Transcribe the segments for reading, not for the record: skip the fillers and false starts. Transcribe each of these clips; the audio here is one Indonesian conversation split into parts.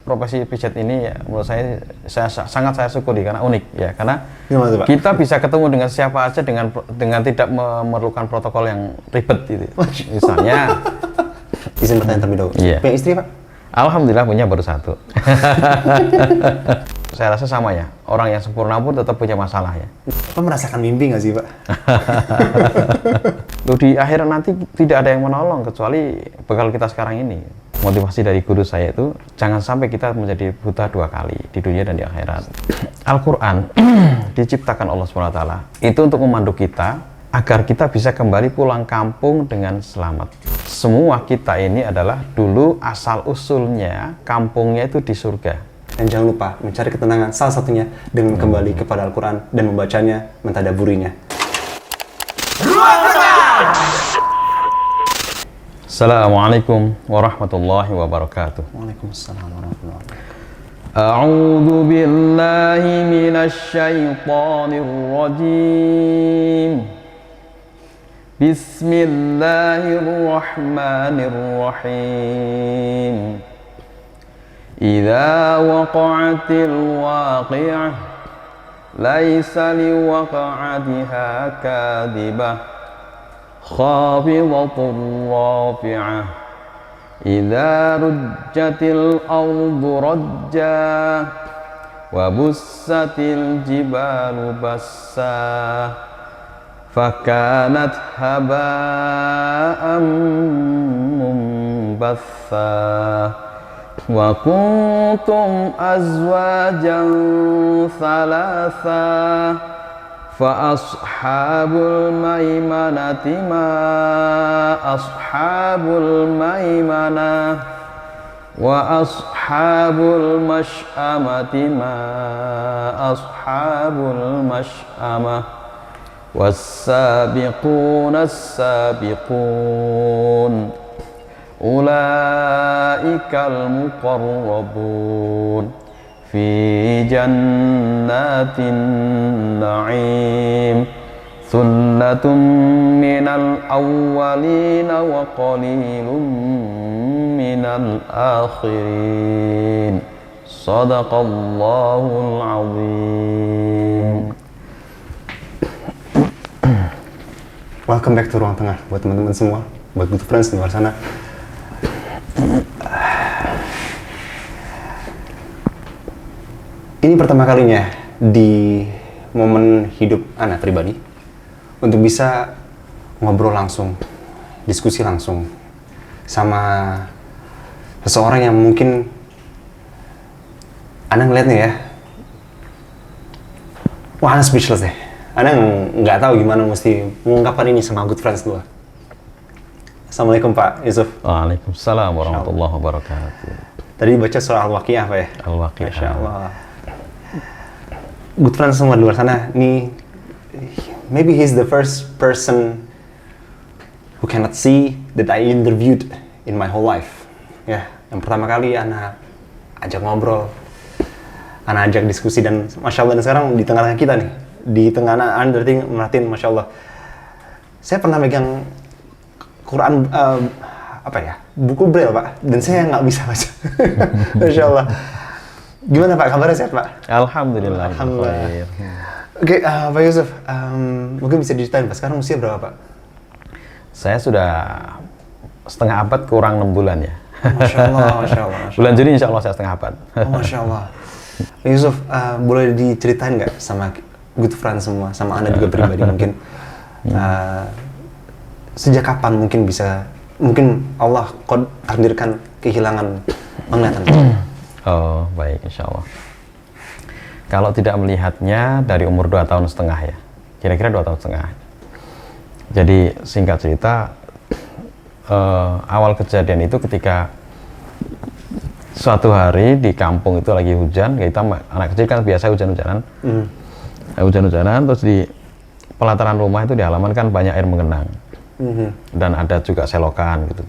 profesi pijat ini ya, menurut saya sangat saya syukuri karena unik ya, karena Gimana, Pak? kita bisa ketemu dengan siapa aja dengan tidak memerlukan protokol yang ribet gitu. Misalnya izin bertanya terlebih dahulu. Iya. Punya istri, Pak? Alhamdulillah punya baru satu. Saya rasa sama ya, orang yang sempurna pun tetap punya masalah ya. Bapak merasakan mimpi nggak sih, Pak? Loh, di akhirat nanti tidak ada yang menolong kecuali bekal kita sekarang ini. Motivasi dari guru saya itu, jangan sampai kita menjadi buta dua kali, di dunia dan di akhirat. Al-Quran diciptakan Allah SWT itu untuk memandu kita agar kita bisa kembali pulang kampung dengan selamat. Semua kita ini adalah dulu asal usulnya kampungnya itu di surga. Dan jangan lupa mencari ketenangan salah satunya dengan kembali kepada Al-Quran dan membacanya, mentadaburinya. Assalamualaikum warahmatullahi wabarakatuh. Waalaikumsalam warahmatullahi wabarakatuh. A'udzu billahi minasy syaithanir rajim. Bismillahirrahmanirrahim. Idza waqa'atil waqi'ah laisa liwaqa'atiha kadhibah khafidatur rafi'ah idza rujjatil ardu rajja wa bussatil jibalu bassa fakanat haba'an mumbatha wa kuntum azwajan thalatha fa ashabul maimanati ma ashabul maimanah wa ashabul mash'amati ma ashabul mash'amah was-sabiquna as-sabiqun ulaikal muqarrabun fi jannatin na'im sunnatun minal awwalina wa qalilun minal akhirin sadaqallahul azim. Welcome back to Ruang Tengah buat teman-teman semua, buat good friends di luar sana. Ini pertama kalinya di momen hidup Ana pribadi untuk bisa ngobrol langsung, diskusi langsung sama seseorang yang mungkin Ana ngeliatnya ya, wah Ana speechless deh. Ana nggak tahu gimana mesti mengungkapkan ini sama good friends gua. Assalamualaikum Pak Yusuf. Waalaikumsalam warahmatullahi wabarakatuh. Tadi baca surah Al-Waqiah Pak ya? Al-Waqiah. Masya Allah. Good friends semua di luar sana, nih maybe he's the first person who cannot see that I interviewed in my whole life. Ya, yang pertama kali Ana ajak ngobrol, Ana ajak diskusi dan Masya Allah, dan sekarang di tengah-tengah kita nih, di tengah Anda merhatiin Masya Allah. Saya pernah megang Quran, buku Braille Pak, dan saya nggak bisa baca. Masya Allah. Gimana Pak, kabarnya sehat Pak? Alhamdulillah. Alhamdulillah. Oke, Pak Yusuf, mungkin bisa diceritain Pak, sekarang usia berapa Pak? Saya sudah setengah abad kurang 6 bulan ya. Masya Allah, Masya Allah. Bulan Juni insya Allah saya setengah abad. Oh, Masya Allah. Pak Yusuf, boleh diceritain nggak sama good friends semua, sama Anda juga pribadi mungkin, sejak kapan mungkin Allah takdirkan kehilangan penglihatan? Oh, baik, insya Allah. Kalau tidak melihatnya dari umur 2,5 tahun ya, kira-kira 2,5 tahun. Jadi singkat cerita, awal kejadian itu ketika suatu hari di kampung itu lagi hujan, kita anak kecil kan biasa hujan-hujanan, terus di pelataran rumah itu di halaman kan banyak air mengenang, dan ada juga selokan gitu.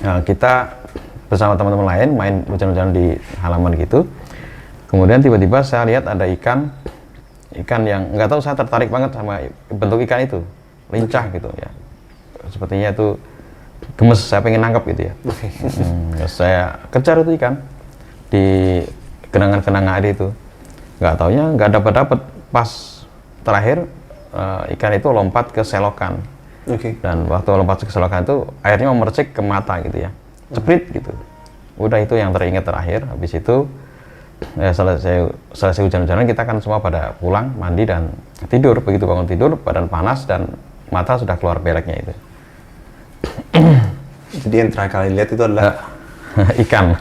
Nah, kita bersama teman-teman lain main hujan-hujanan di halaman gitu. Kemudian tiba-tiba saya lihat ada ikan yang nggak tahu, saya tertarik banget sama bentuk ikan itu, lincah gitu ya. Sepertinya itu gemes, saya pengen nangkep gitu ya. Saya kejar itu ikan. di genangan-genangan air itu. Nggak taunya nggak dapat pas terakhir ikan itu lompat ke selokan. Dan waktu lompat ke selokan itu airnya memercik ke mata gitu ya, ceprit gitu. Udah itu yang teringat terakhir. Habis itu ya selesai hujan-hujanan kita kan semua pada pulang mandi dan tidur. Begitu bangun tidur badan panas dan mata sudah keluar bereknya itu. Jadi yang terakhir kali lihat itu adalah ikan.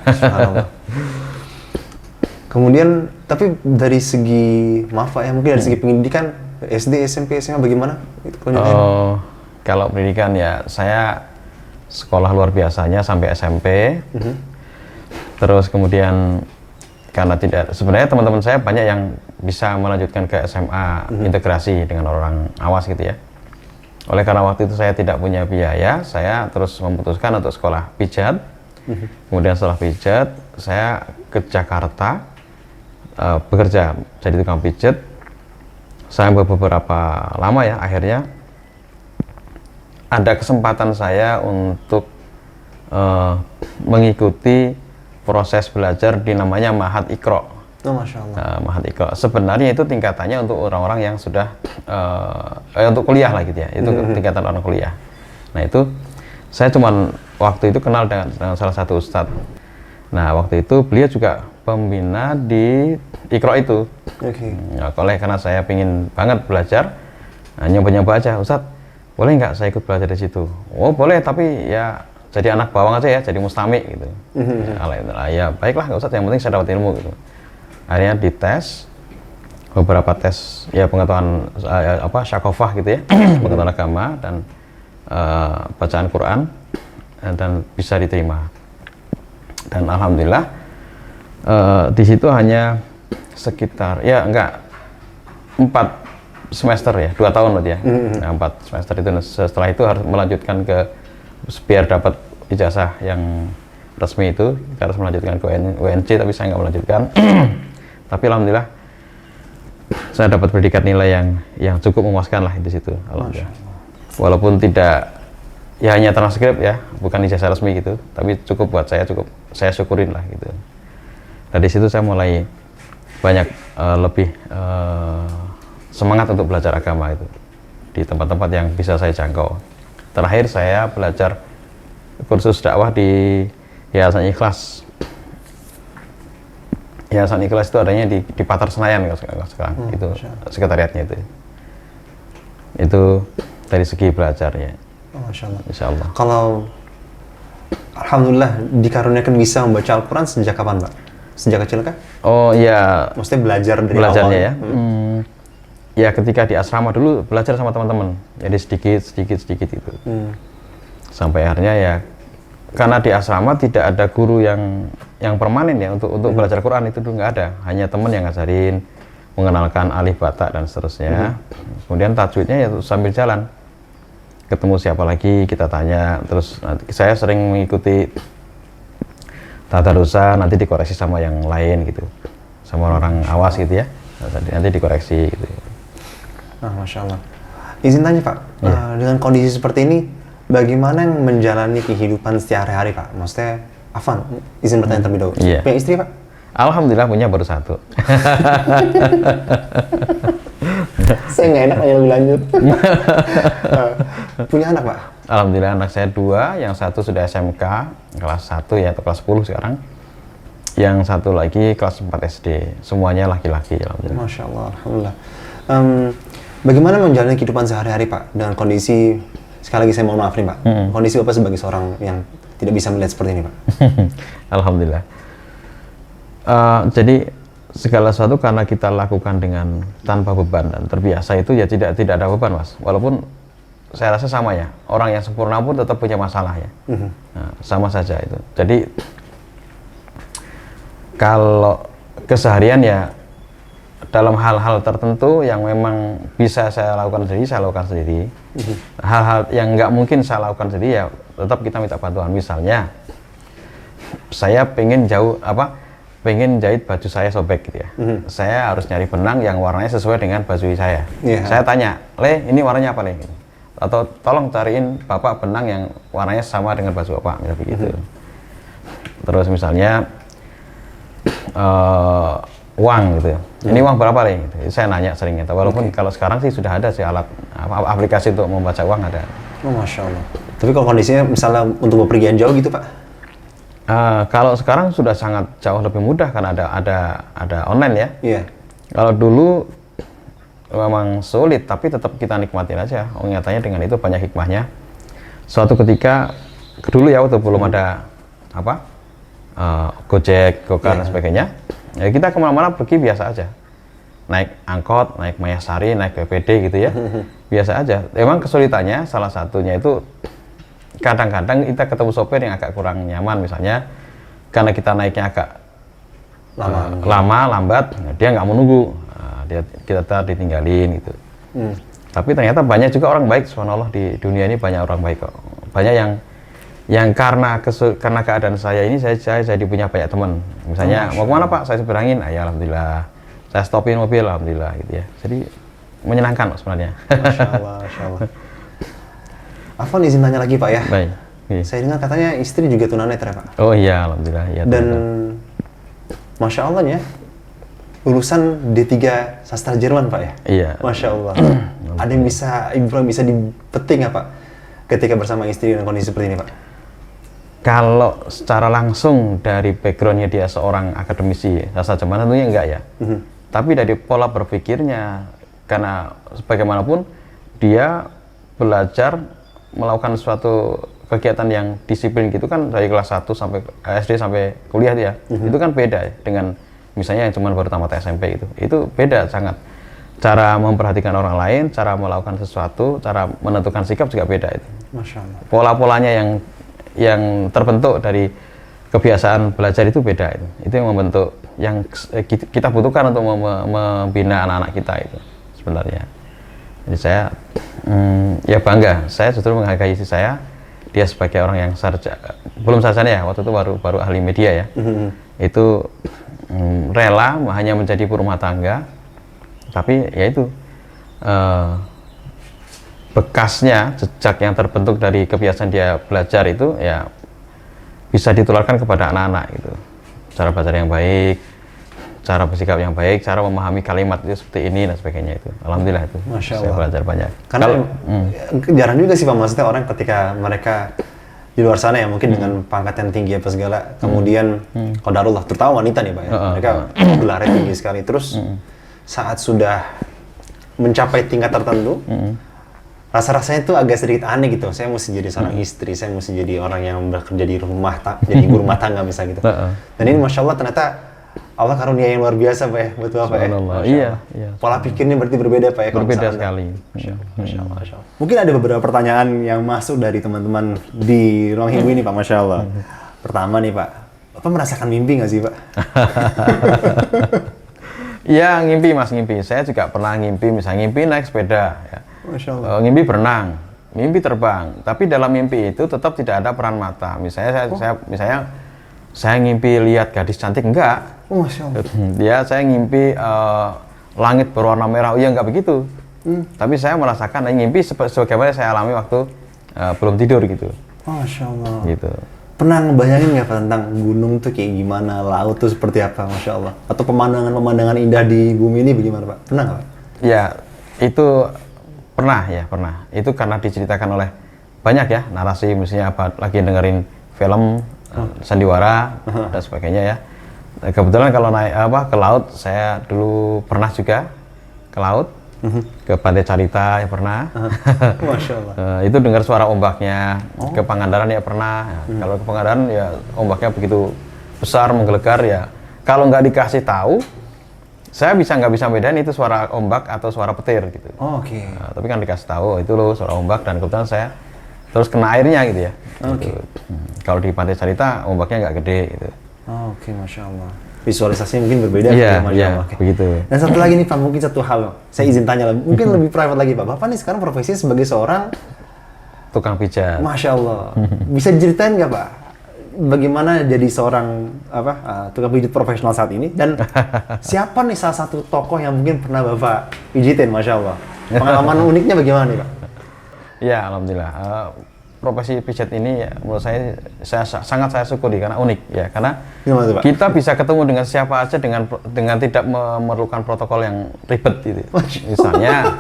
Kemudian tapi dari segi maaf Pak ya, mungkin dari segi pendidikan SD, SMP, SMA bagaimana? Kalau pendidikan ya saya sekolah luar biasanya sampai SMP. Terus kemudian karena sebenarnya teman-teman saya banyak yang bisa melanjutkan ke SMA integrasi dengan orang awas gitu ya. Oleh karena waktu itu saya tidak punya biaya, saya terus memutuskan untuk sekolah pijat. Kemudian setelah pijat, saya ke Jakarta bekerja jadi tukang pijat. Saya beberapa lama ya, akhirnya ada kesempatan saya untuk mengikuti proses belajar di namanya Mahat Iqra. Masya Allah. Mahat Iqra. Sebenarnya itu tingkatannya untuk orang-orang yang sudah untuk kuliah lah gitu ya. Itu tingkatan orang kuliah. Nah itu saya cuman waktu itu kenal dengan salah satu ustadz. Nah waktu itu beliau juga pembina di Iqra itu. Karena saya pingin banget belajar, nyoba-nyoba aja, Ustadz boleh nggak saya ikut belajar di situ? Oh boleh, tapi ya jadi anak bawang aja ya, jadi mustami gitu. Ya baiklah nggak usah, yang penting saya dapat ilmu gitu. Akhirnya dites beberapa tes ya pengetahuan syakofah gitu ya, pengetahuan agama dan bacaan Quran dan bisa diterima. Dan alhamdulillah di situ hanya sekitar 4 semester ya, 2 tahun berarti ya. 4 semester itu, setelah itu harus melanjutkan ke biar dapat ijazah yang resmi itu harus melanjutkan ke UNC, tapi saya nggak melanjutkan. Tapi alhamdulillah saya dapat predikat nilai yang cukup memuaskan lah di situ, alhamdulillah. Walaupun tidak ya hanya transkrip ya, bukan ijazah resmi gitu, tapi cukup buat saya, saya syukurin lah gitu. Dari situ saya mulai banyak lebih semangat untuk belajar agama itu di tempat-tempat yang bisa saya jangkau. Terakhir saya belajar kursus dakwah di Yayasan Ikhlas. Yayasan Ikhlas itu adanya di Pasar Senayan sekarang. Itu sekretariatnya itu. Itu dari segi belajarnya. Masya Allah. Insya Allah. Kalau alhamdulillah dikaruniakan bisa membaca Al-Quran sejak kapan, Pak? Sejak kecil kah? Oh iya. Maksudnya belajar dari belajarnya awal? Ya. Ya ketika di asrama dulu belajar sama teman-teman. Jadi sedikit itu. Sampai akhirnya ya karena di asrama tidak ada guru yang permanen ya untuk belajar Quran itu dulu nggak ada. Hanya teman yang ngajarin, mengenalkan alif bata dan seterusnya. Kemudian tajwidnya ya sambil jalan. Ketemu siapa lagi kita tanya, terus nanti saya sering mengikuti tadarusan, nanti dikoreksi sama yang lain gitu, sama orang awas gitu ya, nanti dikoreksi gitu. Masya Allah. Izin tanya Pak, dengan kondisi seperti ini, bagaimana menjalani kehidupan setiap hari-hari Pak? Maksudnya, Afan, izin bertanya terlebih dahulu. Punya istri Pak? Alhamdulillah punya baru 1. Saya nggak enak lebih lanjut. Punya anak Pak? Alhamdulillah anak saya 2, yang 1 sudah SMK kelas 1 ya, atau kelas 10 sekarang. Yang 1 lagi kelas 4 SD, semuanya laki-laki. Alhamdulillah. Masya Allah, alhamdulillah. Bagaimana menjalani kehidupan sehari-hari Pak dengan kondisi, sekali lagi saya mohon maaf nih Pak, kondisi Bapak sebagai seorang yang tidak bisa melihat seperti ini Pak? Alhamdulillah. Jadi segala sesuatu karena kita lakukan dengan tanpa beban dan terbiasa itu ya tidak ada beban Mas. Walaupun saya rasa sama ya, orang yang sempurna pun tetap punya masalah ya. Sama saja itu. Jadi kalau keseharian ya dalam hal-hal tertentu yang memang bisa saya lakukan sendiri, saya lakukan sendiri. Hal-hal yang nggak mungkin saya lakukan sendiri ya tetap kita minta bantuan. Misalnya saya pengen jahit baju saya sobek gitu ya. Saya harus nyari benang yang warnanya sesuai dengan baju saya. Saya tanya, Le, ini warnanya apa Le? Atau tolong cariin Bapak benang yang warnanya sama dengan baju Bapak, misalnya begitu. Terus misalnya uang gitu ya. Ini uang berapa nih? Gitu. Saya nanya sering gitu. Walaupun kalau sekarang sih sudah ada sih alat aplikasi untuk membaca uang ada. Oh, Masya Allah. Tapi kalau kondisinya misalnya untuk bepergian jauh gitu Pak? Kalau sekarang sudah sangat jauh lebih mudah karena ada online ya. Iya. Kalau dulu memang sulit, tapi tetap kita nikmatin aja. Nyatanya dengan itu banyak hikmahnya. Suatu ketika dulu ya waktu belum ada Gojek, Gokar dan sebagainya, ya kita kemana-mana pergi biasa aja. Naik angkot, naik Mayasari, naik BPD gitu ya, biasa aja. Emang kesulitannya salah satunya itu kadang-kadang kita ketemu sopir yang agak kurang nyaman misalnya, karena kita naiknya agak lambat, dia nggak mau nunggu, kita ditinggalin gitu. Tapi ternyata banyak juga orang baik, subhanallah di dunia ini banyak orang baik kok. Banyak yang karena keadaan saya ini saya jadi punya banyak teman. Misalnya mau kemana Pak? Saya seberangin, ya alhamdulillah. Saya stopin mobil, alhamdulillah gitu ya. Jadi menyenangkan sebenarnya. Masya Allah, Masya Allah. Afwan izin tanya lagi Pak ya. Baik. Saya dengar katanya istri juga tunanetra Pak. Oh iya, alhamdulillah. Ya, dan Masya Allah ya, lulusan D3 sastra Jerman Pak ya? Iya. Masya Allah. Ada yang bisa dipeting nggak Pak ketika bersama istri dengan kondisi seperti ini Pak? Kalau secara langsung dari backgroundnya dia seorang akademisi sastra Jerman tentunya enggak ya. Tapi dari pola berpikirnya, karena bagaimanapun dia belajar melakukan suatu kegiatan yang disiplin gitu kan dari kelas 1 sampai SD sampai kuliah dia. Itu kan beda ya dengan misalnya yang cuma baru tamat SMP gitu. Itu beda sangat. Cara memperhatikan orang lain, cara melakukan sesuatu, cara menentukan sikap juga beda itu. Masya Allah. Pola-polanya yang terbentuk dari kebiasaan belajar itu beda itu. Itu yang membentuk yang kita butuhkan untuk membina anak-anak kita itu sebenarnya. Jadi saya ya bangga. Saya justru menghargai istri saya. Dia sebagai orang yang belum sarjana ya, waktu itu baru ahli media ya. Itu rela hanya menjadi ibu rumah tangga. Tapi ya itu bekasnya, jejak yang terbentuk dari kebiasaan dia belajar itu ya bisa ditularkan kepada anak-anak gitu. Cara belajar yang baik, cara bersikap yang baik, cara memahami kalimat itu seperti ini dan sebagainya itu. Alhamdulillah itu. Masya Allah. Saya belajar banyak. Karena jarang juga sih Pak, maksudnya orang ketika mereka di luar sana ya mungkin dengan pangkat yang tinggi apa segala, kemudian qadarullah, terutama wanita nih Pak ya, mereka gelarnya tinggi sekali, terus saat sudah mencapai tingkat tertentu, rasa-rasanya itu agak sedikit aneh gitu. Saya mesti jadi seorang istri, saya mesti jadi orang yang bekerja di rumah, jadi ibu rumah tangga misalnya gitu. Dan ini Masya Allah ternyata Allah karunia yang luar biasa Pak ya, buat Bapak ya. Iya. Pola pikirnya berarti berbeda Pak ya. Berbeda sekali. Masya Allah. Mungkin ada beberapa pertanyaan yang masuk dari teman-teman di ruang Himbu ini Pak, Masya Allah. Pertama nih Pak, Bapak merasakan mimpi nggak sih Pak? Iya, ngimpi Mas, ngimpi. Saya juga pernah ngimpi, misalnya ngimpi naik sepeda ya. Masya Allah. Ngimpi berenang, mimpi terbang. Tapi dalam mimpi itu tetap tidak ada peran mata. Misalnya saya ngimpi lihat gadis cantik, enggak. Oh, Masya Allah. Saya ngimpi langit berwarna merah, iya enggak begitu. Tapi saya merasakan ngimpi sebagaimana saya alami waktu belum tidur gitu. Masya Allah. Gitu. Pernah ngebayangin nggak Pak tentang gunung tuh kayak gimana, laut tuh seperti apa, Masya Allah? Atau pemandangan-pemandangan indah di bumi ini bagaimana Pak? Pernah nggak Pak? Ya, itu pernah. Itu karena diceritakan oleh banyak ya narasi, misalnya apa lagi dengerin film sandiwara dan sebagainya ya. Kebetulan kalau naik ke laut, saya dulu pernah juga ke laut, ke Pantai Carita ya pernah. Masya Allah. Itu dengar suara ombaknya. Ke Pangandaran ya pernah. Kalau ke Pangandaran ya ombaknya begitu besar menggelegar ya. Kalau nggak dikasih tahu, saya nggak bisa bedain itu suara ombak atau suara petir gitu. Oh, oke. Tapi kan dikasih tahu itu loh suara ombak, dan kebetulan saya terus kena airnya gitu ya. Oke. Gitu. Kalau di Pantai Carita ombaknya nggak gede gitu. Oh, oke, Masya Allah. Visualisasinya mungkin berbeda Iya, Masya Allah. Oke. Begitu. Dan satu lagi nih Pak, mungkin satu hal, saya izin tanya lah, mungkin lebih private lagi Pak. Bapak nih sekarang profesi sebagai seorang tukang pijat. Masya Allah. Bisa diceritain nggak Pak, bagaimana jadi seorang tukang pijat profesional saat ini, dan siapa nih salah satu tokoh yang mungkin pernah Bapak pijitin, Masya Allah. Pengalaman uniknya bagaimana nih Pak? Ya, alhamdulillah. profesi pijat ini ya menurut saya sangat saya syukuri karena unik ya, karena Gimana tuh, Pak? kita bisa ketemu dengan siapa aja dengan tidak memerlukan protokol yang ribet gitu. Misalnya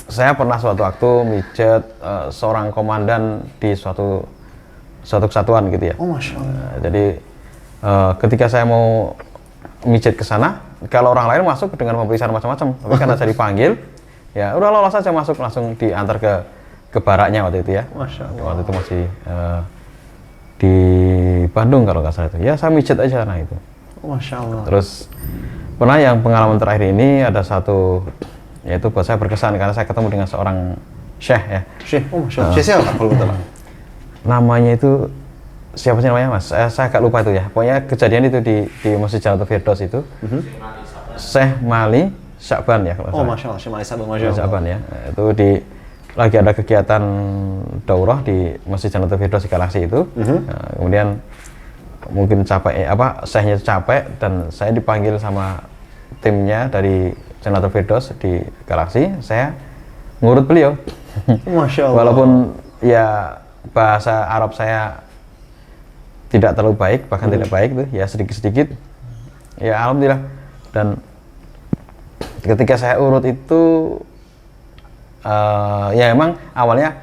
saya pernah suatu waktu mijet seorang komandan di suatu kesatuan gitu ya. Oh, Masya Allah. Jadi ketika saya mau mijet ke sana, kalau orang lain masuk dengan pemeriksaan macam-macam, tapi karena saya dipanggil, ya udah lolos saja masuk, langsung diantar ke baraknya waktu itu ya. Masya Allah. Waktu itu masih di Bandung kalau nggak salah itu. Ya saya mijet aja nah itu. Masya Allah. Terus pernah yang pengalaman terakhir ini ada satu, yaitu buat saya berkesan karena saya ketemu dengan seorang syekh ya. Syekh, oh Masya Allah. Syekh siapa Pak, kalau betul Pak? Namanya itu siapa sih namanya Mas? Saya agak lupa itu ya. Pokoknya kejadian itu di Masjid Jannatul Firdaus itu. Syekh Mali Syakban ya kalau Oh salah. Masya Allah, Syekh Mali Syakban, Masya Allah. Syakban ya. Itu lagi ada kegiatan daurah di Masjid Jannatul Firdaus di Galaksi itu. Nah, kemudian mungkin capek syekhnya capek dan saya dipanggil sama timnya dari Jannatul Firdaus di Galaksi. Saya ngurut beliau. Masya Allah. Walaupun ya bahasa Arab saya tidak terlalu baik, bahkan tidak baik tuh, ya sedikit-sedikit. Ya alhamdulillah. Dan ketika saya urut itu ya emang awalnya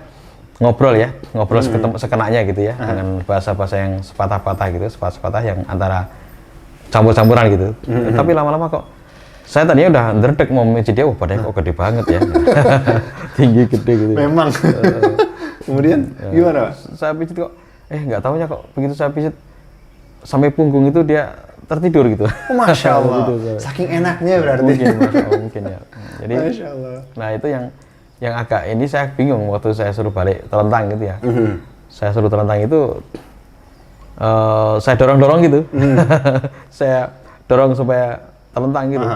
ngobrol sekenanya gitu ya, dengan bahasa-bahasa yang sepatah-patah gitu, sepatah-sepatah yang antara campur-campuran gitu. Tapi lama-lama kok saya tadinya udah ndredeg mau mijet dia, badannya kok gede banget ya. Tinggi gede gitu. Memang. Kemudian gimana Pak? Saya pijit kok nggak taunya kok begitu saya pijit sampai punggung itu dia tertidur gitu. Oh, Masya Allah. Gitu, saking enaknya berarti. Mungkin ya. Jadi Masya Allah. nah itu yang agak ini saya bingung waktu saya suruh balik telentang gitu ya. Saya suruh telentang itu saya dorong gitu. Saya dorong supaya telentang gitu.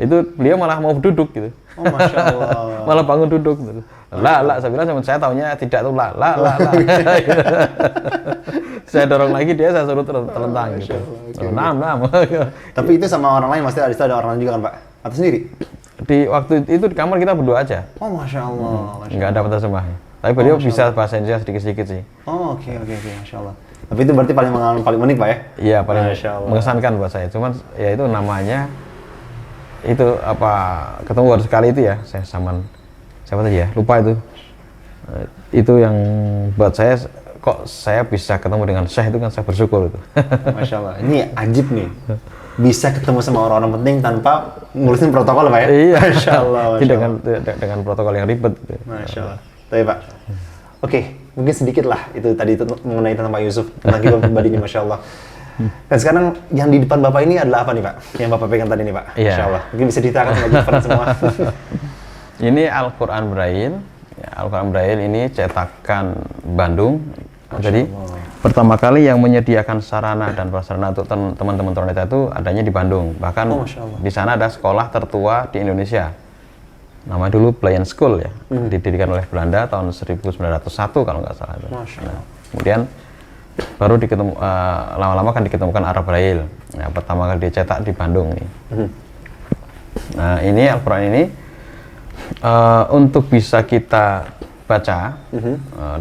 Itu beliau malah mau duduk gitu. Oh, Masya Allah. Malah bangun duduk gitu. Lah, saya bilang saya taunya tidak tuh lah. Saya dorong lagi dia, saya suruh telentang gitu. Nam. Tapi itu sama orang lain, pasti ada orang lain juga kan Pak? Atau sendiri? Di waktu itu di kamar kita berdua aja. Oh, Masya Allah. Nggak ada terjemah. Tapi beliau bisa bahasa Indonesia sedikit-sedikit sih. Oh, oke, Masya Allah. Tapi itu berarti pengalaman paling unik Pak ya? Iya, paling Masya Allah. mengesankan buat saya. Cuman ya itu namanya itu ketemu baru sekali itu ya. Saya sama siapa tadi ya? Lupa itu. Itu yang buat saya kok saya bisa ketemu dengan Syekh itu kan saya bersyukur itu. Masya Allah. Ini ajib nih. Bisa ketemu sama orang-orang penting tanpa ngurusin protokol Pak ya? Iya. Masya Allah. Dengan protokol yang ribet. Masya Allah. Tapi Pak, oke, mungkin sedikit lah itu tadi itu mengenai tentang Pak Yusuf, tentang kehidupan pribadinya, Masya Allah. Dan sekarang yang di depan Bapak ini adalah apa nih Pak? Yang Bapak pegang tadi nih Pak? Iya. Masya Allah. Mungkin bisa diceritakan sama Gufran semua. Ini Al-Quran Braille. Ya, Al-Quran Braille ini cetakan Bandung. Jadi pertama kali yang menyediakan sarana dan prasarana untuk teman-teman tunanetra itu adanya di Bandung. Bahkan di sana ada sekolah tertua di Indonesia. Namanya dulu Plain School ya, didirikan oleh Belanda tahun 1901 kalau nggak salah. Nah, kemudian baru lama-lama kan diketemukan Arab Braille. Nah, pertama kali dicetak di Bandung nih. Nah ini Al-Quran ini untuk bisa kita baca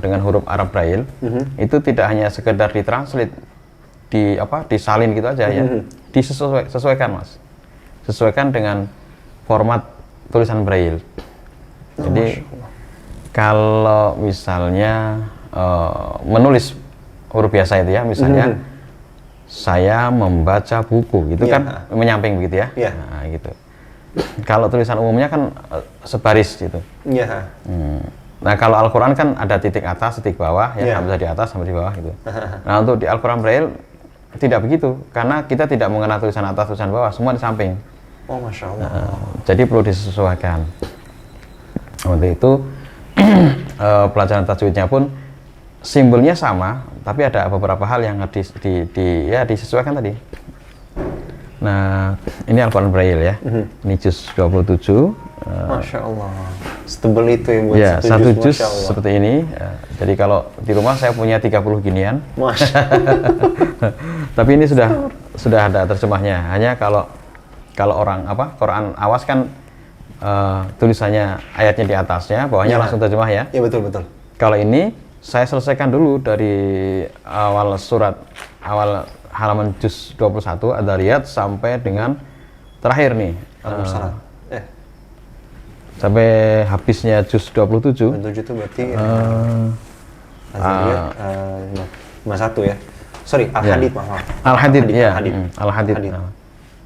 dengan huruf Arab Braille itu tidak hanya sekedar ditranslate, disalin gitu aja ya, disesuaikan Mas, sesuaikan dengan format tulisan Braille. Jadi kalau misalnya menulis huruf biasa itu ya, misalnya saya membaca buku, gitu kan menyamping begitu ya. Nah, gitu. Kalau tulisan umumnya kan sebaris gitu. Nah kalau Al-Quran kan ada titik atas, titik bawah, ya hamzah di atas, hamzah di bawah gitu. Nah untuk di Al-Quran Braille tidak begitu, karena kita tidak mengenal tulisan atas, tulisan bawah, semua di samping. Oh, Masya Allah. Jadi perlu disesuaikan. Untuk itu pelajaran tajwidnya pun simbolnya sama, tapi ada beberapa hal yang disesuaikan tadi. Nah, ini Al-Quran Braille ya. Ini juz 27. Masya Allah. Setebel itu ya buat ya, satu juz Masya Allah. seperti ini. Jadi kalau di rumah saya punya 30 ginian. Masya Tapi ini sudah ada terjemahnya. Hanya kalau orang Quran awas kan tulisannya ayatnya di atasnya, bawahnya langsung terjemah ya. Iya betul. Kalau ini saya selesaikan dulu dari awal surat, awal halaman juz 21 Ad-Dzariyat sampai dengan terakhir nih. Sampai habisnya juz 27. 27 itu berarti Ad-Dzariyat 51 ya. Sorry, Al-Hadid, maaf. Al-Hadid, ya. Al-Hadid.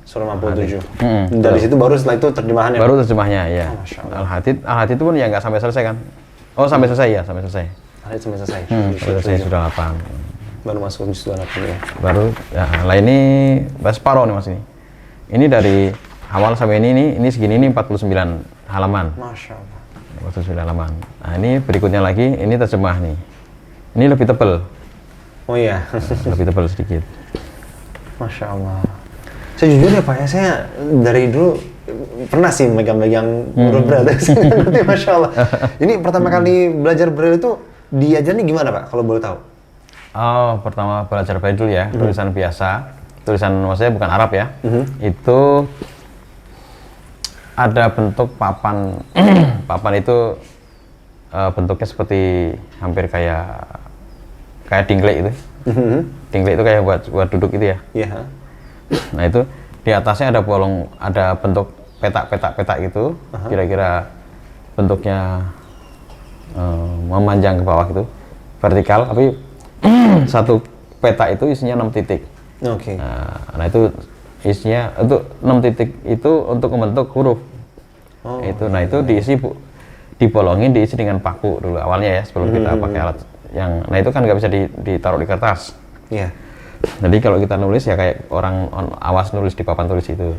Surah 57. Dari situ baru setelah itu terjemahannya. Baru terjemahnya, ya. Masya Allah. Al-Hadid itu pun ya nggak sampai selesai kan? Oh, sampai selesai ya, sampai selesai. Al-Hadid sampai selesai. Sampai selesai sudah 8. Baru masuk juz 28 ya. Baru, ya. Lah ini separuh nih Mas ini. Ini dari awal sampai ini segini, ini 49 halaman. Masya Allah. 49 halaman. Nah, ini berikutnya lagi, ini terjemah nih. Ini lebih tebal. Oh iya. Lebih tebal sedikit. Masya Allah. Saya jujur ya Pak ya, saya dari dulu pernah sih megang-megang huruf Braille. Masya Allah. Ini pertama kali belajar Braille itu diajarnya gimana Pak, kalau boleh tahu? Oh, pertama belajar Braille dulu ya, tulisan biasa. Tulisan maksudnya bukan Arab ya. Itu ada bentuk papan. Papan itu bentuknya seperti hampir kayak dinglek itu. Dinglek itu kayak buat duduk itu ya. Iya. Nah itu di atasnya ada bolong, ada bentuk petak gitu, kira-kira bentuknya memanjang ke bawah gitu, vertikal, tapi satu peta itu isinya 6 titik. Oke. Nah itu isinya itu 6 titik itu untuk membentuk huruf. Itu, nah itu dibolongin, diisi dengan paku dulu awalnya ya, sebelum kita pakai alat yang, nah itu kan nggak bisa ditaruh di kertas. Iya. Jadi kalau kita nulis ya kayak orang awas nulis di papan tulis itu.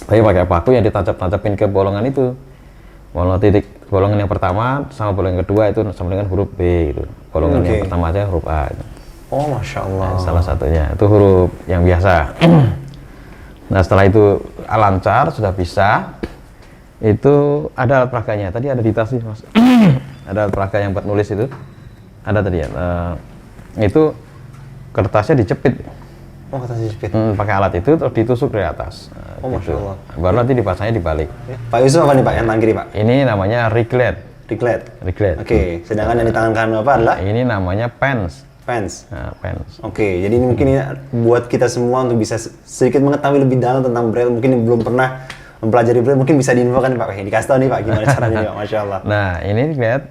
Tapi pakai paku yang ditancap-tancapin ke bolongan itu. Bolongan yang pertama sama bolongan yang kedua itu sama dengan huruf B itu. Bolongan yang pertama aja huruf A itu. Oh, Masya Allah. Nah, salah satunya itu huruf yang biasa. Nah setelah itu lancar, sudah bisa, itu ada alat peraganya. Tadi ada di tas nih Mas. Ada alat peraga yang buat nulis itu. Ada tadi ya. Itu kertasnya dijepit. Oh, kertasnya dijepit. Pakai alat itu terus ditusuk dari atas. Oh, Masya Allah. Baru nanti dipasangnya dibalik. Pak Yusuf apa nih Pak, yang tangan kiri Pak? Ini namanya reglet. Reglet. Oke, sedangkan yang di tangan kanan Bapak adalah? Ini namanya pens. Nah, pens. Oke, jadi ini mungkin ini buat kita semua untuk bisa sedikit mengetahui lebih dalam tentang Braille. Mungkin yang belum pernah mempelajari Braille, mungkin bisa diinfokan Pak. Dikasih tahu nih Pak, gimana caranya nih Pak, Masya Allah. Nah, ini lihat.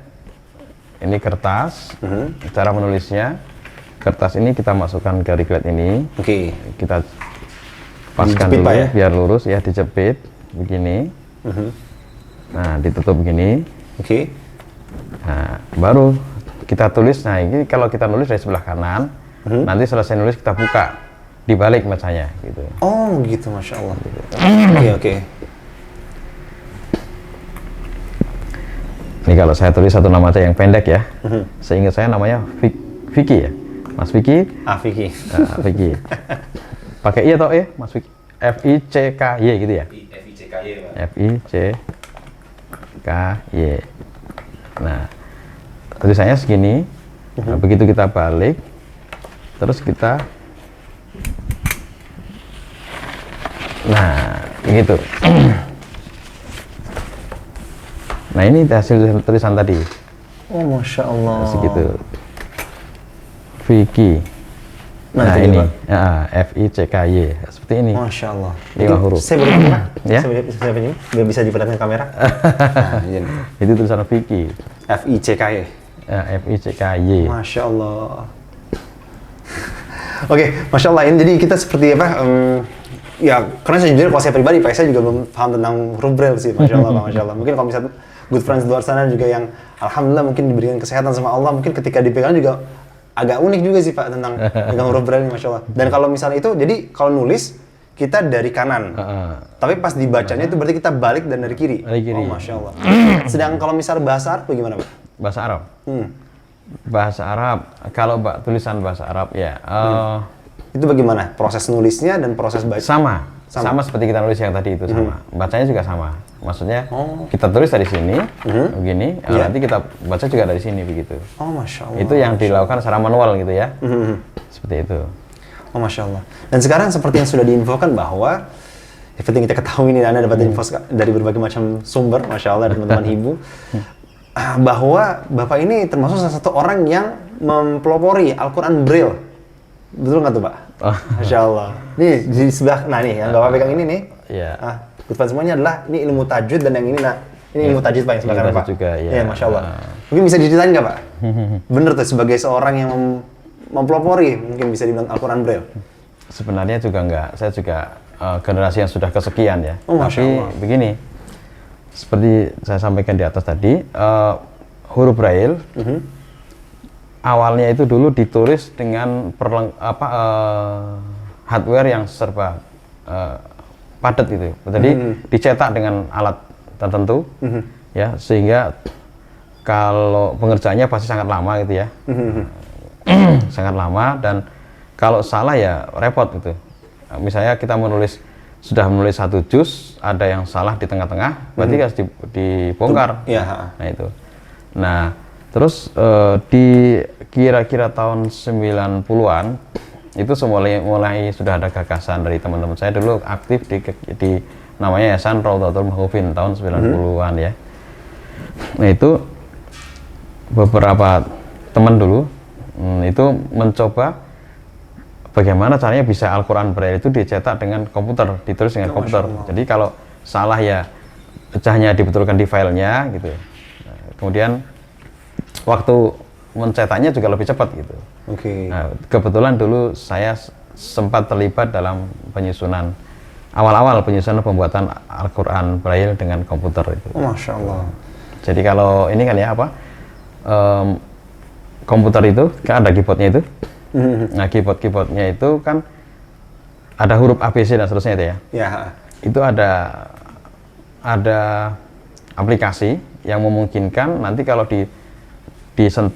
Ini kertas, cara menulisnya. Kertas ini kita masukkan ke reglet ini. Oke. Kita paskan dijepit, dulu Pak, ya? Biar lurus ya, dijepit begini. Nah, ditutup begini. Oke. Nah, baru kita tulis. Nah, ini kalau kita nulis dari sebelah kanan, nanti selesai nulis kita buka, dibalik bacanya gitu. Oh, gitu, Masya Allah. Oke. Ini kalau saya tulis satu nama aja yang pendek ya. Seingat saya namanya Vicky ya. Mas Vicky. Vicky. Vicky. Pakai I atau E, Mas Vicky? F-I-C-K-Y gitu ya? F-I-C-K-Y, Pak. F-I-C-K-Y. Nah, tulisannya segini. Nah, begitu kita balik, terus kita, nah, begitu. Nah, ini hasil tulisan tadi. Oh, Masya Allah. Segitu. Vicky. Nah ini F-I-C-K-Y, seperti ini. Masya Allah. 5 huruf. Saya boleh Pak? Ya? Saya pinjam, biar bisa diperlihatkan kamera. Nah, itu tulisan Vicky. F-I-C-K-Y. F-I-C-K-Y. Masya Allah. Oke, Masya Allah. Ini jadi kita seperti apa? Ya, karena saya jujur kalau saya pribadi, Pak, saya juga belum paham tentang huruf Braille sih. Masya Allah, Pak, Masya Allah. Mungkin kalau misalnya good friends di luar sana juga yang alhamdulillah mungkin diberikan kesehatan sama Allah, mungkin ketika dipegang juga agak unik juga sih Pak tentang pegang huruf Braille ini, Masya Allah. Dan kalau misalnya itu, jadi kalau nulis kita dari kanan, tapi pas dibacanya itu berarti kita balik dan dari kiri. Dari kiri. Oh, Masya Allah. Sedang kalau misalnya bahasa Arab bagaimana Pak? Bahasa Arab. Bahasa Arab. Kalau tulisan bahasa Arab ya. Itu bagaimana proses nulisnya dan proses baca? Sama seperti kita nulis yang tadi itu sama. Bacanya juga sama. Maksudnya kita tulis dari sini, begini, nanti kita baca juga dari sini begitu. Oh, Masya Allah. Itu yang dilakukan secara manual gitu ya. Seperti itu. Oh, Masya Allah. Dan sekarang seperti yang sudah diinfokan bahwa seperti yang kita ketahui ini, Anda dapat info dari berbagai macam sumber, Masya Allah, dari teman-teman ibu. bahwa Bapak ini termasuk salah satu orang yang mempelopori Al-Quran Braille. Betul nggak tuh, Pak? Masya Allah. Nih di sebelah, nah nih yang Bapak pegang ini nih. Iya. Good Friends semuanya adalah ini ilmu tajwid dan yang ini ini ilmu tajwid Pak yang sebelah kanan Pak. Juga, ya. Iya, Masya Allah. Mungkin bisa diceritain nggak Pak? Bener tuh sebagai seorang yang mempelopori mungkin bisa dibilang Al-Quran Braille. Sebenarnya juga enggak, saya juga generasi yang sudah kesekian ya. Masya Tapi Allah. begini, seperti saya sampaikan di atas tadi, huruf Braille awalnya itu dulu ditulis dengan hardware yang serba padat gitu. Jadi dicetak dengan alat tertentu, ya sehingga kalau pengerjaannya pasti sangat lama gitu ya, sangat lama dan kalau salah ya repot gitu. Misalnya kita sudah menulis satu juz, ada yang salah di tengah-tengah, berarti harus dibongkar. Iya. Nah itu. Nah terus di kira-kira tahun 90-an itu mulai sudah ada gagasan dari teman-teman saya dulu aktif di namanya Yayasan Raudhatul Mahfudhin tahun 90-an ya. Nah itu beberapa teman dulu itu mencoba bagaimana caranya bisa Al-Quran Braille itu dicetak dengan komputer, ditulis dengan komputer. Jadi kalau salah ya hanya dibetulkan di filenya gitu. Nah, kemudian waktu mencetaknya juga lebih cepat gitu. Nah, kebetulan dulu saya sempat terlibat dalam penyusunan awal-awal penyusunan pembuatan Al-Quran Braille dengan komputer itu. Masya Allah. Jadi kalau ini kan ya komputer itu kan ada keyboardnya itu. Nah keyboardnya itu kan ada huruf ABC dan seterusnya itu ya. Ya. Itu ada aplikasi yang memungkinkan nanti kalau dipencet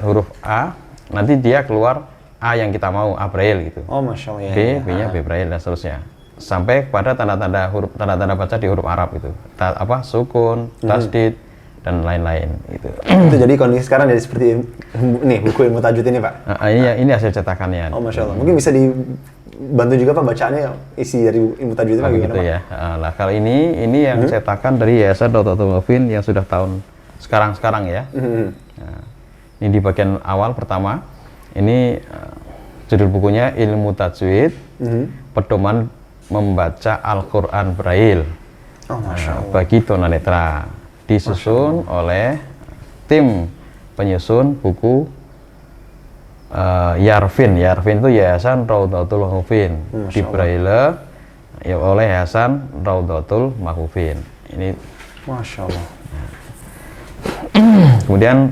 huruf A, nanti dia keluar A yang kita mau, A Braille gitu. Masya Allah. B-nya B Braille dan seterusnya. Sampai pada tanda-tanda baca di huruf Arab itu. Sukun, tasdid dan lain-lain gitu. Itu jadi kondisi sekarang jadi seperti nih buku ilmu tajwid ini Pak. Ini hasil cetakannya. Masya Allah. Mungkin bisa dibantu juga Pak bacaannya isi dari ilmu tajwid itu gitu ya. Nah kalau ini yang cetakan dari Yayasan Raudhatul Mahfudhin yang sudah tahun sekarang ya. Nah, ini di bagian awal pertama ini judul bukunya Ilmu Tajwid, Pedoman Membaca Al-Quran Braille bagi tunanetra, disusun oleh tim penyusun buku Yarfin itu Yayasan Raudhatul Mahfudhin, di Braille ya oleh Yayasan Raudhatul Mahfudhin. Ini Masya Allah. Kemudian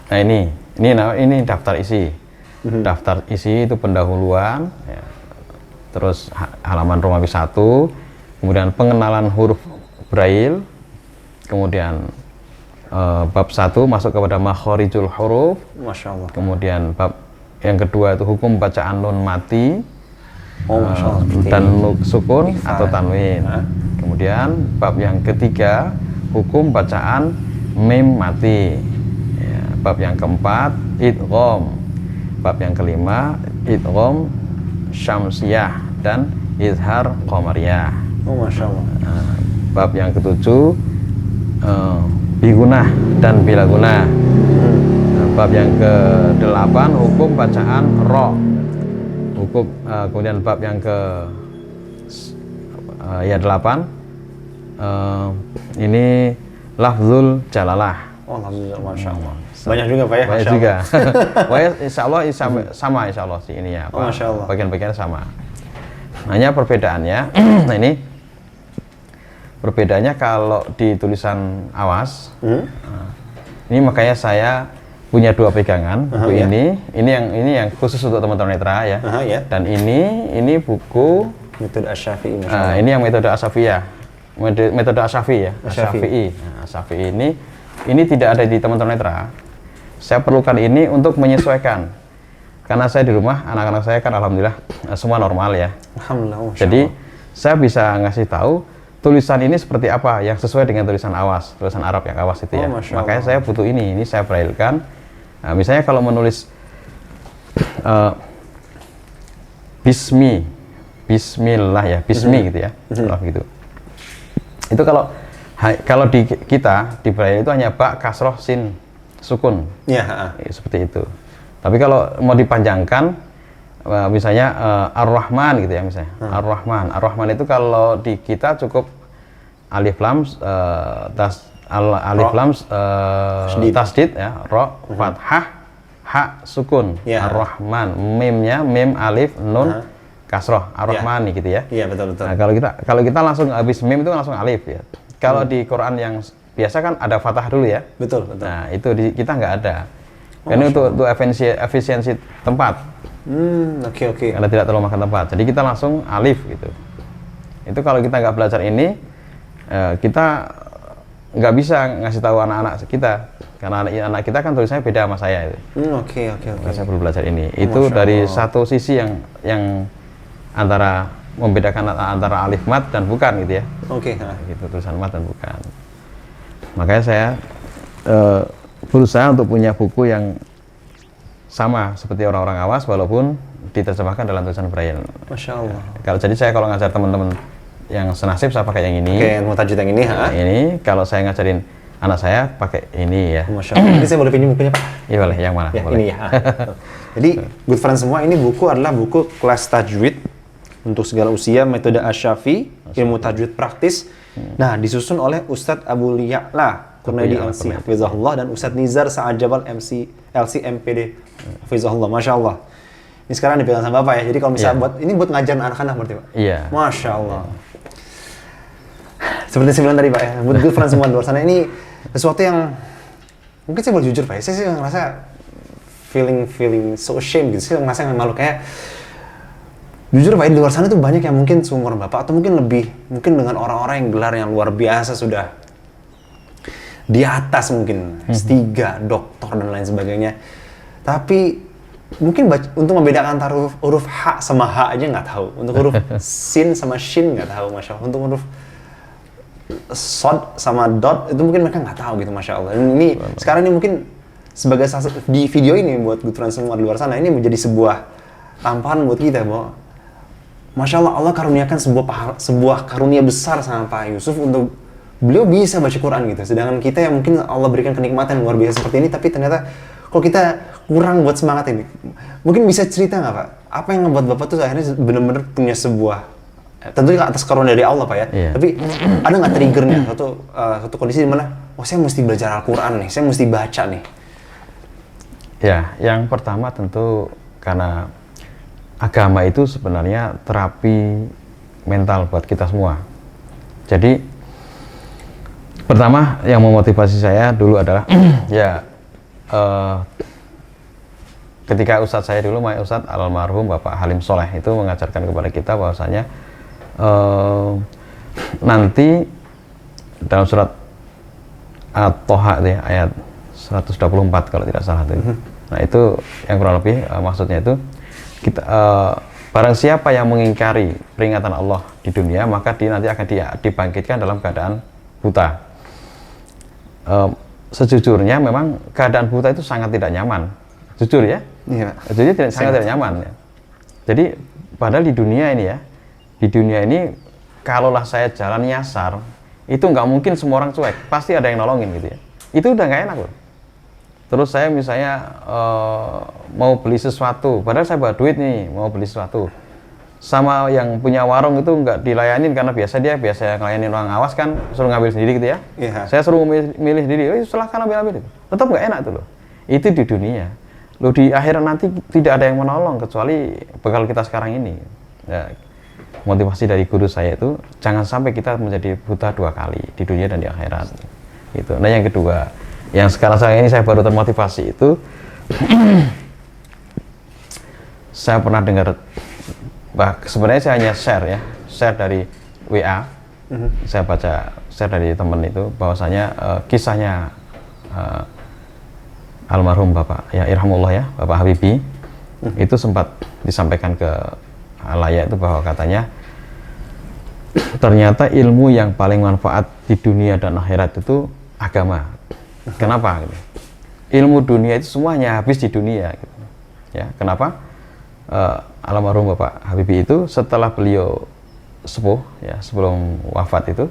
nah ini daftar isi. Daftar isi itu pendahuluan ya. Terus halaman Romawi 1, kemudian pengenalan huruf Braille, kemudian bab 1 masuk kepada makhorijul huruf. Masya Allah. Kemudian bab yang kedua itu hukum bacaan nun mati, Masya Allah. dan sukun atau tanwin. Kemudian bab yang ketiga hukum bacaan mim mati ya. Bab yang keempat idgham. Bab yang kelima idgham syamsiyah dan izhar qamariyah. Masya Allah. Bab yang ketujuh bigunah dan bilagunah. Bab yang ke-8 hukum bacaan ro. Kemudian bab yang ke 8 ini lafzul jalalah. Alhamdulillah, Masya Allah. Banyak juga Pak ya? Banyak juga. Insya Allah sama insya Allah sih ini ya. Masya Allah. Bagian-bagian sama. Hanya perbedaannya, nah ini perbedaannya kalau di tulisan awas, ini makanya saya punya dua pegangan buku ini yang khusus untuk teman-teman netra ya. Dan ini buku metode Asy-Syafi'i. Ini yang metode Asy-Syafi'iyah. Metode Asy-Syafi'i ya. Asy-Syafi'i ini tidak ada di teman-teman netra. Saya perlukan ini untuk menyesuaikan. Karena saya di rumah, anak-anak saya kan alhamdulillah semua normal ya. Alhamdulillah. Jadi saya bisa ngasih tahu tulisan ini seperti apa yang sesuai dengan tulisan awas, tulisan Arab yang awas itu ya. Makanya saya butuh ini saya braillekan. Nah, misalnya kalau menulis bismillah ya, bismi gitu ya. Gitu. Itu kalau Kalau di kita di Braille itu hanya ba, kasroh, sin, sukun. Iya. Seperti itu. Tapi kalau mau dipanjangkan, misalnya Ar-Rahman gitu ya misalnya. Ar-Rahman itu kalau di kita cukup alif lam alif lam tasdid ya, ro, fathah, ha, sukun. Ar-Rahman, mimnya mim alif nun kasroh, Ar-Rahman gitu ya. Iya, betul. Nah, kalau kita langsung habis mim itu langsung alif ya. Kalau di Quran yang biasa kan ada fathah dulu ya. Betul. Nah, itu di kita nggak ada. Karena untuk efisiensi tempat. Oke. Karena tidak terlalu makan tempat. Jadi kita langsung alif gitu. Itu kalau kita nggak belajar ini, kita nggak bisa ngasih tahu anak-anak kita. Karena anak kita kan tulisannya beda sama saya itu. Oke. Saya perlu belajar ini. Itu dari satu sisi yang antara membedakan antara alif mat dan bukan gitu ya. Oke. Gitu, tulisan mat dan bukan. Makanya saya berusaha untuk punya buku yang sama seperti orang-orang awas walaupun diterjemahkan dalam tulisan Braille. Masya Allah. Jadi saya kalau ngajar teman-teman yang senasib saya pakai yang ini. Oke, yang mau tajwid yang ini. Ini kalau saya ngajarin anak saya pakai ini ya. Masya Allah. Ini saya boleh pinjam bukunya Pak? Iya boleh, yang mana? Ya, boleh. ini ya. Jadi good friends semua, ini buku adalah buku kelas tajwid untuk segala usia, metode Asy-Syafi'i, ilmu tajwid praktis. Nah, disusun oleh Ustadz Abu Ya'la Kurnaidi LC Hafizahullah dan Ustadz Nizar Sa'ad Jabal LC MPD Hafizahullah. Masya Allah. Ini sekarang dipegang sama Bapak ya. Jadi kalau misalnya buat ngajar anak-anak berarti Pak? Iya. Masya Allah. Seperti saya bilang tadi Pak ya, buat good friends semua di luar sana, ini sesuatu yang mungkin saya boleh jujur Pak ya, saya sih ngerasa feeling so ashamed gitu, saya ngerasa malu kayak jujur Pak, di luar sana tuh banyak yang mungkin seumur Bapak atau mungkin mungkin dengan orang-orang yang gelar yang luar biasa sudah di atas mungkin S3, doktor dan lain sebagainya. Tapi mungkin untuk membedakan antara huruf H sama H aja nggak tahu. Untuk huruf sin sama shin nggak tahu, Masya Allah. Untuk huruf sod sama dot itu mungkin mereka nggak tahu gitu, Masya Allah. Dan ini sekarang ini mungkin sebagai di video ini buat good friends semua di luar sana, ini menjadi sebuah tamparan buat kita bahwa Masya Allah, Allah karuniakan sebuah karunia besar sama Pak Yusuf untuk beliau bisa baca Quran gitu. Sedangkan kita yang mungkin Allah berikan kenikmatan yang luar biasa seperti ini, tapi ternyata kok kita kurang buat semangat ini. Mungkin bisa cerita nggak Pak? Apa yang membuat Bapak tuh akhirnya benar-benar punya sebuah, tentunya atas karunia dari Allah Pak ya. Iya. Tapi ada nggak triggernya satu kondisi di mana, oh saya mesti belajar Al-Quran nih, saya mesti baca nih. Ya, yang pertama tentu karena agama itu sebenarnya terapi mental buat kita semua. Jadi pertama yang memotivasi saya dulu adalah ketika Ustadz saya dulu, Ustadz almarhum Bapak Halim Soleh itu mengajarkan kepada kita bahwasanya nanti dalam surat At-Toha ya, ayat 124 kalau tidak salah itu. Nah itu yang kurang lebih maksudnya itu kita barang siapa yang mengingkari peringatan Allah di dunia, maka dia nanti akan dibangkitkan dalam keadaan buta. Sejujurnya memang keadaan buta itu sangat tidak nyaman, jujur ya. Iya. Jadi sangat tidak nyaman ya. Jadi padahal di dunia ini kalaulah saya jalan nyasar itu nggak mungkin semua orang cuek, pasti ada yang nolongin gitu ya. Itu udah nggak enak loh. Terus saya misalnya mau beli sesuatu, padahal saya bawa duit nih mau beli sesuatu, sama yang punya warung itu nggak dilayanin karena biasa ngelayanin orang awas kan, suruh ngambil sendiri gitu ya. Yeah. Saya suruh milih sendiri, silahkan ambil itu. Tetap nggak enak tuh loh. Itu di dunia. Loh di akhirat nanti tidak ada yang menolong kecuali bekal kita sekarang ini. Ya, motivasi dari guru saya itu jangan sampai kita menjadi buta dua kali di dunia dan di akhirat. Gitu. Nah yang kedua, yang sekarang ini saya baru termotivasi itu, saya pernah dengar. Sebenarnya saya hanya share dari WA. Saya baca share dari teman itu bahwasanya kisahnya almarhum Bapak ya irhamullah ya, Bapak Habibie itu sempat disampaikan ke halayak itu bahwa katanya ternyata ilmu yang paling manfaat di dunia dan akhirat itu agama. Kenapa? Gitu. Ilmu dunia itu semuanya habis di dunia. Gitu. Ya, kenapa? Almarhum Bapak Habibie itu setelah beliau sepuh ya sebelum wafat itu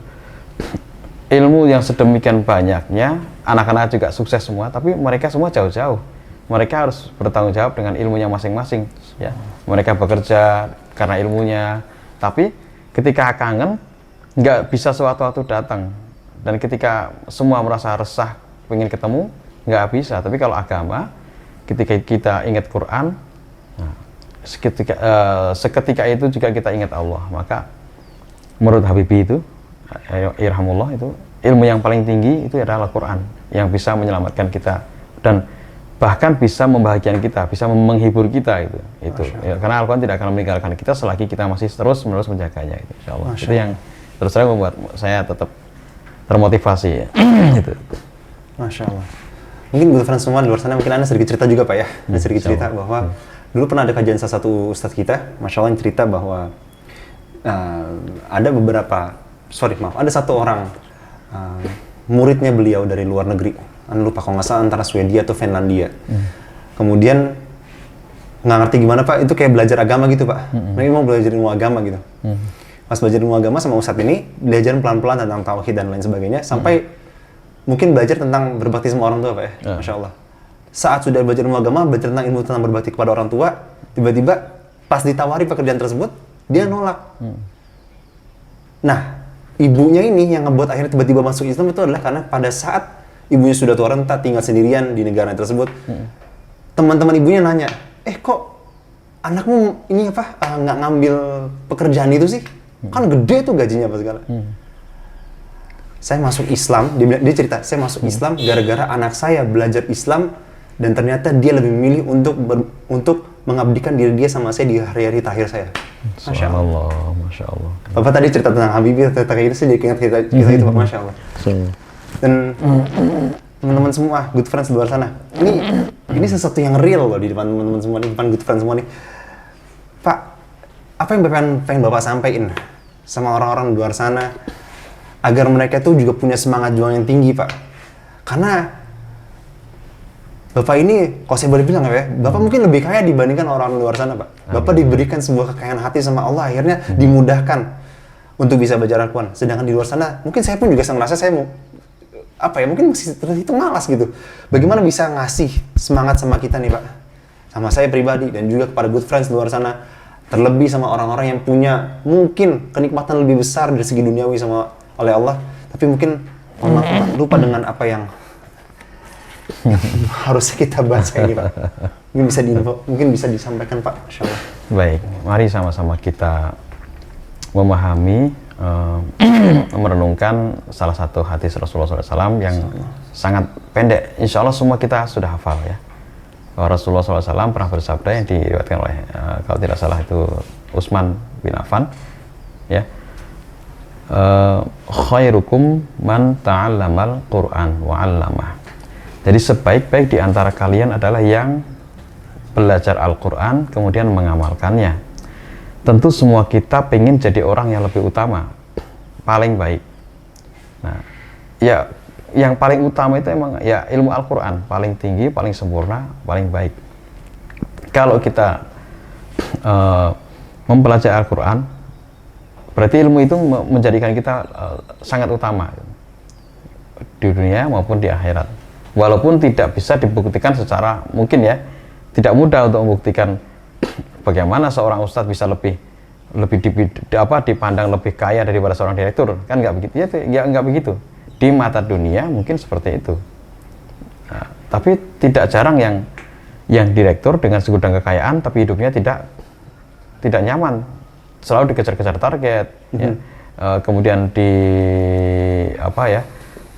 ilmu yang sedemikian banyaknya, anak-anak juga sukses semua, tapi mereka semua jauh-jauh. Mereka harus bertanggung jawab dengan ilmunya masing-masing, ya. Mereka bekerja karena ilmunya, tapi ketika kangen, nggak bisa sewaktu-waktu datang. Dan ketika semua merasa resah, pengen ketemu, nggak bisa. Tapi kalau agama, ketika kita ingat Quran, nah, seketika itu juga kita ingat Allah. Maka menurut Habibie itu, irhamullah, itu ilmu yang paling tinggi itu adalah Al-Quran, yang bisa menyelamatkan kita dan bahkan bisa membahagiakan kita, bisa menghibur kita itu ya, karena Al-Quran tidak akan meninggalkan kita selagi kita masih terus-menerus menjaganya itu, insya Allah. Itu yang terus terang membuat saya tetap termotivasi ya. Itu. Masya Allah. Mungkin good friends semua di luar sana, mungkin Anda sedikit cerita juga Pak ya, sedikit cerita bahwa dulu pernah ada kajian salah satu ustadz kita, Masya Allah, yang cerita bahwa ada satu orang muridnya beliau dari luar negeri, Anda lupa kalau nggak salah antara Swedia atau Finlandia. Kemudian nggak ngerti gimana Pak, itu kayak belajar agama gitu Pak. Mereka mau belajar ilmu agama gitu. Pas belajar ilmu agama sama ustadz ini, belajar pelan-pelan tentang tauhid dan lain sebagainya, sampai mungkin belajar tentang berbakti sama orang tua Pak ya, Masya Allah. Saat sudah belajar ilmu agama, belajar tentang ilmu tentang berbakti kepada orang tua, tiba-tiba pas ditawari pekerjaan tersebut, dia nolak. Nah, ibunya ini yang ngebuat akhirnya tiba-tiba masuk Islam itu adalah karena pada saat ibunya sudah tua renta, tinggal sendirian di negara tersebut, teman-teman ibunya nanya, kok anakmu ini nggak ngambil pekerjaan itu sih? Kan gede tuh gajinya apa segala. Saya masuk Islam, dia cerita, saya masuk Islam gara-gara anak saya belajar Islam dan ternyata dia lebih memilih untuk mengabdikan diri dia sama saya di hari-hari terakhir saya. Masya Allah. Masya Allah. Bapak tadi cerita tentang Habibie, cerita kayak itu, saya jadi ingat kisah itu Pak, Masya Allah. Dan teman-teman semua, good friends di luar sana, ini sesuatu yang real loh di depan teman-teman semua, di depan good friends semua nih. Pak, apa yang pengen Bapak sampaikan sama orang-orang di luar sana agar mereka tuh juga punya semangat juang yang tinggi Pak? Karena Bapak ini, kalau saya boleh bilang ya, Bapak mungkin lebih kaya dibandingkan orang di luar sana Pak. Bapak diberikan sebuah kekayaan hati sama Allah, akhirnya dimudahkan untuk bisa belajar Al-Quran. Sedangkan di luar sana, mungkin saya pun juga ngerasa saya mau mungkin masih terhitung malas gitu. Bagaimana bisa ngasih semangat sama kita nih Pak, sama saya pribadi dan juga kepada good friends di luar sana, terlebih sama orang-orang yang punya mungkin kenikmatan lebih besar dari segi duniawi oleh Allah, tapi mungkin lupa dengan apa yang harus kita baca ini Pak. Mungkin bisa disampaikan Pak, Masya Allah. Baik, mari sama-sama kita memahami, merenungkan salah satu hadis Rasulullah SAW yang sangat pendek. Insya Allah semua kita sudah hafal ya. Bahwa Rasulullah SAW pernah bersabda yang diriwayatkan oleh, kalau tidak salah itu Utsman bin Affan, ya. Khairukum man ta'allamal Qur'an wa 'allamah. Jadi sebaik-baik di antara kalian adalah yang belajar Al-Quran kemudian mengamalkannya. Tentu semua kita pengen jadi orang yang lebih utama, paling baik. Nah, ya yang paling utama itu emang ya ilmu Al-Quran, paling tinggi, paling sempurna, paling baik. Kalau kita mempelajari Al-Quran, berarti ilmu itu menjadikan kita sangat utama di dunia maupun di akhirat. Walaupun tidak bisa dibuktikan secara, mungkin ya tidak mudah untuk membuktikan bagaimana seorang ustadz bisa lebih dipandang lebih kaya daripada seorang direktur, kan nggak begitu ya, nggak begitu di mata dunia mungkin seperti itu. Nah, tapi tidak jarang yang direktur dengan segudang kekayaan tapi hidupnya tidak nyaman, selalu dikejar-kejar target, ya. Kemudian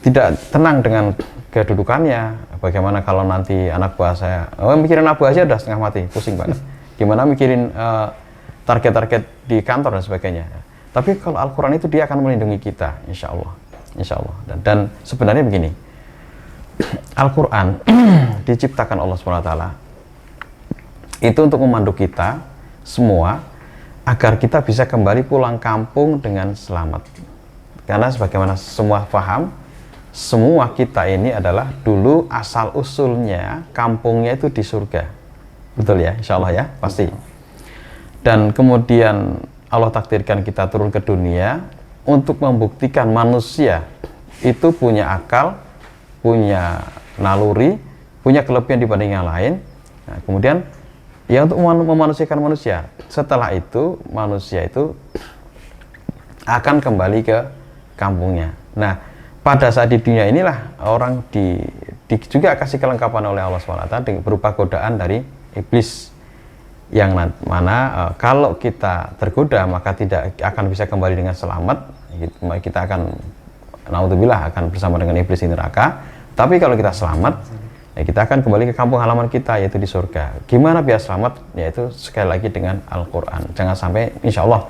tidak tenang dengan kedudukannya. Bagaimana kalau nanti anak buah saya, mikirin anak buah aja udah setengah mati, pusing banget. Gimana mikirin target-target di kantor dan sebagainya. Tapi kalau Al-Quran itu dia akan melindungi kita, insya Allah. Dan sebenarnya begini, Al-Quran diciptakan Allah SWT itu untuk memandu kita semua agar kita bisa kembali pulang kampung dengan selamat. Karena sebagaimana semua paham, semua kita ini adalah dulu asal usulnya kampungnya itu di surga, betul ya, insya Allah ya, pasti. Dan kemudian Allah takdirkan kita turun ke dunia untuk membuktikan manusia itu punya akal, punya naluri, punya kelebihan dibanding yang lain. Nah, kemudian ya untuk memanusiakan manusia. Setelah itu manusia itu akan kembali ke kampungnya. Nah, pada saat di dunia inilah orang juga kasih kelengkapan oleh Allah SWT berupa godaan dari iblis yang mana kalau kita tergoda maka tidak akan bisa kembali dengan selamat. Kita akan naudzubillah akan bersama dengan iblis di neraka. Tapi kalau kita selamat, ya kita akan kembali ke kampung halaman kita, yaitu di surga. Gimana biar selamat? Yaitu sekali lagi dengan Al-Quran. Jangan sampai, insya Allah,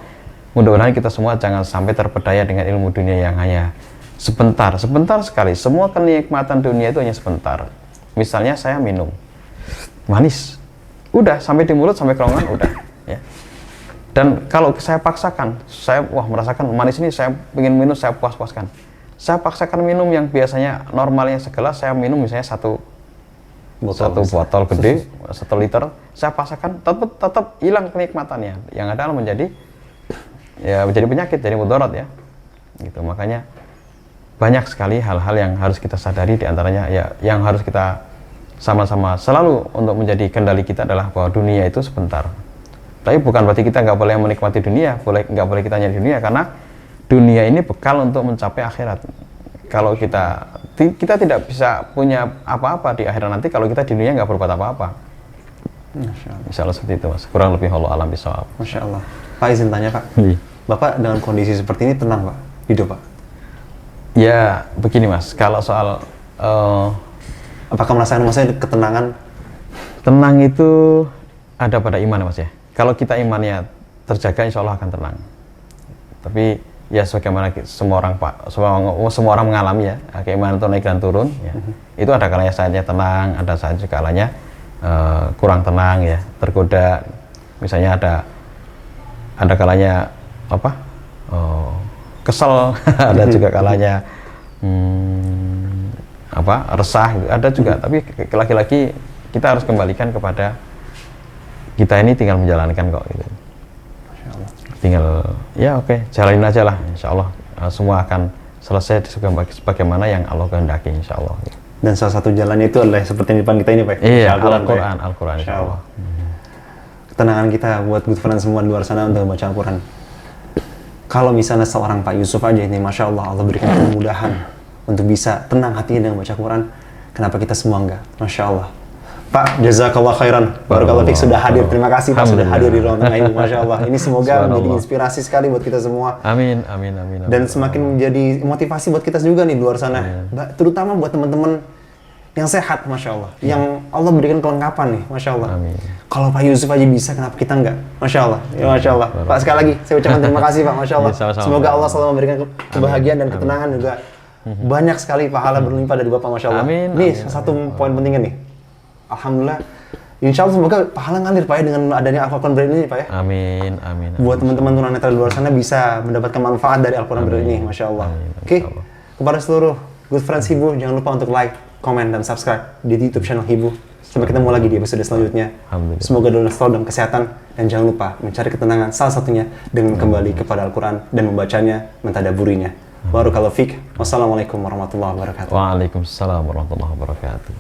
mudah-mudahan kita semua jangan sampai terpedaya dengan ilmu dunia yang hanya sebentar sekali. Semua kenikmatan dunia itu hanya sebentar. Misalnya saya minum manis, udah sampai di mulut, sampai kerongkongan, udah. Ya. Dan kalau saya paksakan, saya merasakan manis ini, saya ingin minum, saya puas-puaskan. Saya paksakan minum yang biasanya normalnya segelas, saya minum misalnya satu botol gede, 1 liter, saya paksakan, tetap hilang kenikmatannya. Yang ada menjadi penyakit, jadi mudarat ya. Gitu. Makanya banyak sekali hal-hal yang harus kita sadari, diantaranya ya yang harus kita sama-sama selalu untuk menjadi kendali kita adalah bahwa dunia itu sebentar. Tapi bukan berarti kita nggak boleh menikmati dunia, nggak boleh kita nyari dunia, karena dunia ini bekal untuk mencapai akhirat. Kalau kita tidak bisa punya apa-apa di akhirat nanti kalau kita di dunia nggak berbuat apa-apa. Insya Allah seperti itu, Mas. Kurang lebih Allah alam bisawab. Masya Allah. Pak, izin tanya, Pak. Bapak dengan kondisi seperti ini tenang, Pak? Hidup, Pak? Ya begini, Mas. Kalau soal apakah merasakan ketenangan? Tenang itu ada pada iman, Mas ya. Kalau kita imannya terjaga, insya Allah akan tenang. Tapi ya sebagaimana semua orang mengalami ya, keimanan itu naik dan turun. Ya. Itu ada kalanya saatnya tenang, ada saat juga kalanya kurang tenang ya, tergoda. Misalnya ada kalanya kesel, ada juga kalanya resah, ada juga. Tapi lagi-lagi kita harus kembalikan kepada kita ini tinggal menjalankan kok gitu. Tinggal ya oke, jalanin aja lah, insya Allah semua akan selesai sebagaimana yang Allah kehendaki, insya Allah. Dan salah satu jalannya itu adalah seperti yang di depan kita ini, Pak. Iya, Al-Quran, insya Allah. Ketenangan kita buat good friends semua di luar sana untuk membaca Al-Quran. Kalau misalnya seorang Pak Yusuf aja ini, masya Allah, Allah berikan kemudahan untuk bisa tenang hatinya dengan baca Quran. Kenapa kita semua enggak? Masya Allah. Pak, jazakallah khairan. Barakallahu fiik sudah hadir. Terima kasih Pak sudah hadir di ruang tengah ini. Masya Allah. Ini semoga menjadi inspirasi sekali buat kita semua. Amin. Dan semakin menjadi motivasi buat kita juga nih di luar sana. Terutama buat teman-teman yang sehat, Masya Allah. Yang Allah berikan kelengkapan nih, Masya Allah. Amin. Kalau Pak Yusuf aja bisa, kenapa kita enggak? Masya Allah. Ya, Masya Allah. Pak, sekali lagi saya ucapkan terima kasih Pak. Masya Allah. Semoga Allah selalu memberikan kebahagiaan dan ketenangan juga. Banyak sekali pahala berlimpah dari Bapak, Masya Allah. Nih, satu poin pentingnya nih. Alhamdulillah, insya Allah semoga pahala ngalir Pak ya dengan adanya Al-Quran Braille ini Pak ya. Amin. Buat teman-teman tunanetra di luar sana bisa mendapatkan manfaat dari Al-Quran Braille ini, Masya Allah. Oke, kepada seluruh good friends Hibu, jangan lupa untuk like, komen, dan subscribe di YouTube channel Hibu. Sampai ketemu lagi di episode selanjutnya. Semoga selalu dalam kesehatan dan jangan lupa mencari ketenangan salah satunya dengan kembali kepada Al-Quran dan membacanya, mentadaburinya. Barakallahu fiik. Wassalamualaikum warahmatullahi wabarakatuh. Waalaikumsalam warahmatullahi wabarakatuh.